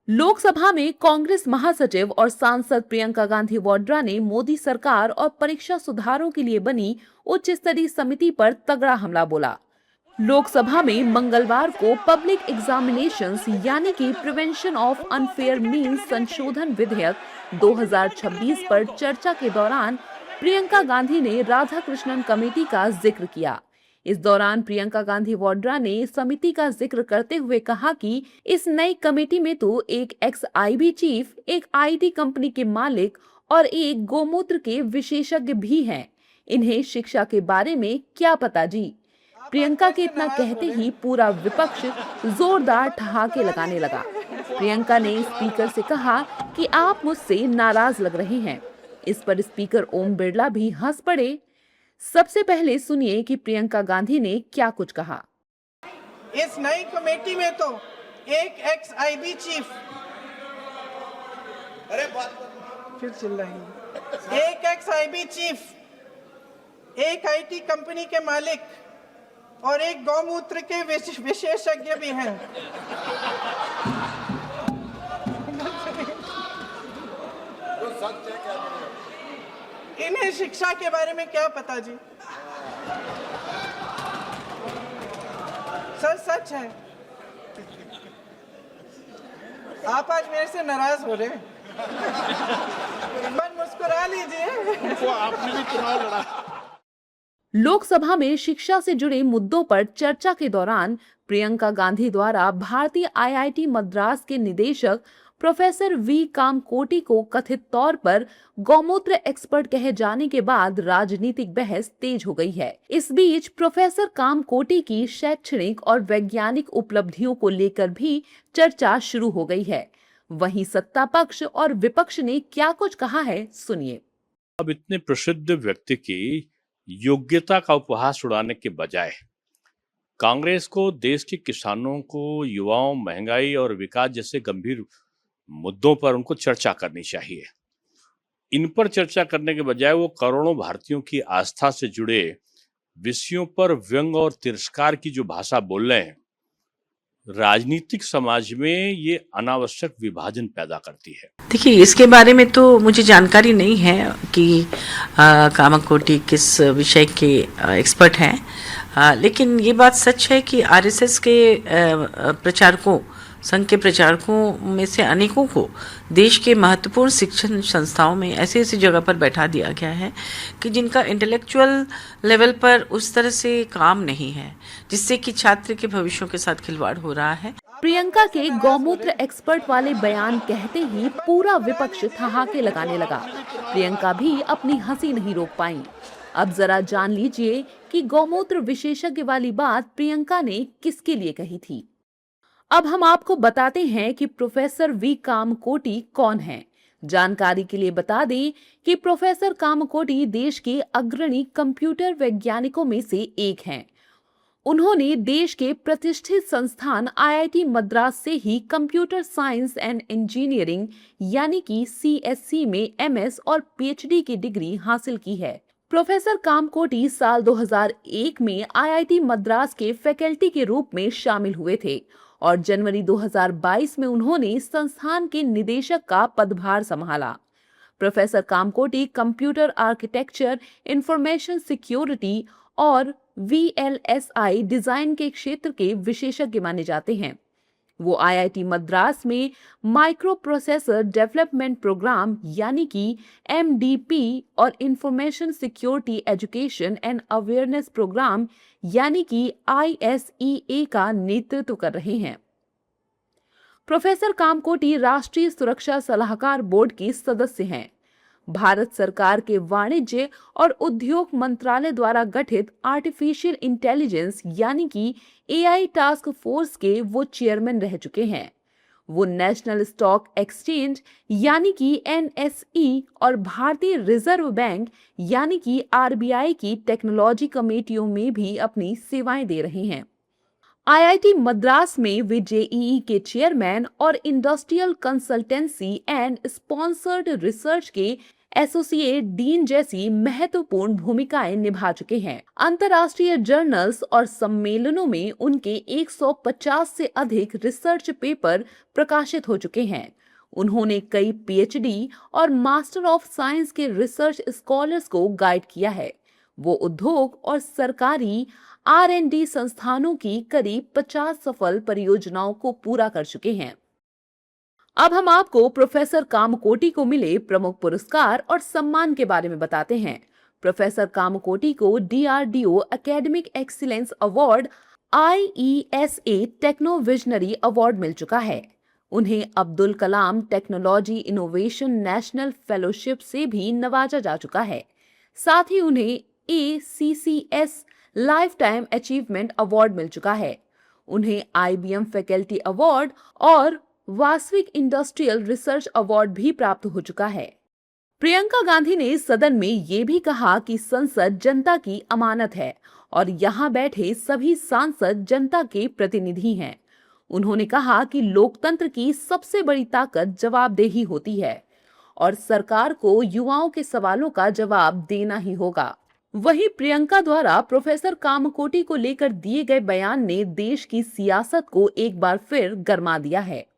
लोकसभा में कांग्रेस महासचिव और सांसद प्रियंका गांधी वाड्रा ने मोदी सरकार और परीक्षा सुधारों के लिए बनी उच्च स्तरीय समिति पर तगड़ा हमला बोला। लोकसभा में मंगलवार को पब्लिक एग्जामिनेशंस यानी कि प्रिवेंशन ऑफ अनफेयर मीन्स संशोधन विधेयक 2026 पर चर्चा के दौरान प्रियंका गांधी ने राधाकृष्णन कमेटी का जिक्र किया। इस दौरान प्रियंका गांधी वाड्रा ने समिति का जिक्र करते हुए कहा कि इस नई कमेटी में तो एक एक्स आईबी चीफ, एक आईटी कंपनी के मालिक और एक गोमूत्र के विशेषज्ञ भी हैं। इन्हें शिक्षा के बारे में क्या पता जी। प्रियंका के इतना कहते ही पूरा विपक्ष जोरदार ठहाके लगाने लगा। प्रियंका ने स्पीकर से कहा कि आप मुझसे नाराज लग रहे हैं। इस पर स्पीकर ओम बिरला भी हंस पड़े। सबसे पहले सुनिए कि प्रियंका गांधी ने क्या कुछ कहा। इस नई कमेटी में तो एक एक्स आईबी चीफ, फिर चिल्ला रही है, एक एक्स आईबी चीफ, एक आईटी कंपनी के मालिक और एक गौमूत्र के विशेषज्ञ भी हैं। इन्हें शिक्षा के बारे में क्या पता जी। सर सच है। आप आज मेरे से नाराज हो रहे हैं। एक बार मुस्कुरा लीजिए। वो आपने भी चुनाव लड़ा। लोकसभा में शिक्षा से जुड़े मुद्दों पर चर्चा के दौरान प्रियंका गांधी द्वारा भारतीय आईआईटी मद्रास के निदेशक प्रोफेसर वी कामकोटी को कथित तौर पर गौमूत्र एक्सपर्ट कहे जाने के बाद राजनीतिक बहस तेज हो गई है। इस बीच प्रोफेसर कामकोटी की शैक्षणिक और वैज्ञानिक उपलब्धियों को लेकर भी चर्चा शुरू हो गई है। वहीं सत्ता पक्ष और विपक्ष ने क्या कुछ कहा है, सुनिए। अब इतने प्रसिद्ध व्यक्ति की योग्यता का उपहास उड़ाने के बजाय कांग्रेस को देश के किसानों को, युवाओं, महंगाई और विकास जैसे गंभीर मुद्दों पर उनको चर्चा करनी चाहिए। इन पर चर्चा करने के बजाय वो करोड़ों भारतीयों की आस्था से जुड़े विषयों पर व्यंग और तिरस्कार की जो भाषा बोल रहे हैं, राजनीतिक समाज में ये अनावश्यक विभाजन पैदा करती है। देखिए, इसके बारे में तो मुझे जानकारी नहीं है कि कामकोटी किस विषय के एक्सपर्ट हैं, लेकिन ये बात सच है कि आरएसएस के प्रचारकों, संघ के प्रचारकों में से अनेकों को देश के महत्वपूर्ण शिक्षण संस्थाओं में ऐसी ऐसी जगह पर बैठा दिया गया है कि जिनका इंटेलेक्चुअल लेवल पर उस तरह से काम नहीं है, जिससे कि छात्र के भविष्यों के साथ खिलवाड़ हो रहा है। प्रियंका के गौमूत्र एक्सपर्ट वाले बयान कहते ही पूरा विपक्ष ठहाके लगाने लगा। प्रियंका भी अपनी हंसी नहीं रोक पाई। अब जरा जान लीजिए कि गौमूत्र विशेषज्ञ वाली बात प्रियंका ने किसके लिए कही थी। अब हम आपको बताते हैं कि प्रोफेसर वी कामकोटी कौन हैं। जानकारी के लिए बता दें कि प्रोफेसर कामकोटी देश के अग्रणी कंप्यूटर वैज्ञानिकों में से एक हैं। उन्होंने देश के प्रतिष्ठित संस्थान आईआईटी मद्रास से ही कंप्यूटर साइंस एंड इंजीनियरिंग यानी कि सीएससी में एमएस और पीएचडी की डिग्री हासिल की है। प्रोफेसर कामकोटी साल 2001 में आईआईटी मद्रास के फैकल्टी के रूप में शामिल हुए थे और जनवरी 2022 में उन्होंने संस्थान के निदेशक का पदभार संभाला। Professor Kamakoti computer architecture, information security और वीएलएसआई डिजाइन के क्षेत्र के विशेषज्ञ माने जाते हैं। वो आईआईटी मद्रास में माइक्रो प्रोसेसर डेवलपमेंट प्रोग्राम यानी कि एमडीपी और information security education and awareness program यानी कि आईएसईए का नेतृत्व कर रहे हैं। प्रोफेसर कामकोटी राष्ट्रीय सुरक्षा सलाहकार बोर्ड के सदस्य हैं। भारत सरकार के वाणिज्य और उद्योग मंत्रालय द्वारा गठित आर्टिफिशियल इंटेलिजेंस यानी कि एआई टास्क फोर्स के वो चेयरमैन रह चुके हैं। वो नेशनल स्टॉक एक्सचेंज यानी कि एनएसई और भारतीय रिजर्व बैंक यानी कि आरबीआई की टेक्नोलॉजी कमेटियों में भी अपनी सेवाएं दे रहे हैं। आईआईटी मद्रास में वे जेईई के चेयरमैन और industrial consultancy and sponsored research के एसोसिएट डीन जैसी महत्वपूर्ण भूमिकाएं निभा चुके हैं। अंतर्राष्ट्रीय जर्नल्स और सम्मेलनों में उनके 150 से अधिक रिसर्च पेपर प्रकाशित हो चुके हैं। उन्होंने कई पीएचडी और मास्टर ऑफ साइंस के रिसर्च स्कॉलर्स को गाइड किया है। वो उद्योग और सरकारी R&D संस्थानों की करीब 50 सफल परियोजनाओं को पूरा कर चुके हैं। अब हम आपको प्रोफेसर कामकोटी को मिले प्रमुख पुरस्कार और सम्मान के बारे में बताते हैं। प्रोफेसर कामकोटी को DRDO academic excellence award, IESA techno visionary award मिल चुका है। उन्हें Abdul Kalam technology innovation national fellowship से भी नवाजा जा चुका है। साथ ही उन्हें ACCS life time achievement award मिल चुका है। उन्हें IBM फैकल्टी अवार्ड और वासविक इंडस्ट्रियल रिसर्च अवार्ड भी प्राप्त हो चुका है। प्रियंका गांधी ने सदन में ये भी कहा कि संसद जनता की अमानत है और यहाँ बैठे सभी सांसद जनता के प्रतिनिधि हैं। उन्होंने कहा कि लोकतंत्र की सबसे बड़ी ताकत जवाबदेही होती है और सरकार को युवाओं के सवालों का जवाब देना ही होगा। वहीं प्रियंका द्वारा प्रोफेसर कामकोटी को लेकर दिए गए बयान ने देश की सियासत को एक बार फिर गरमा दिया है।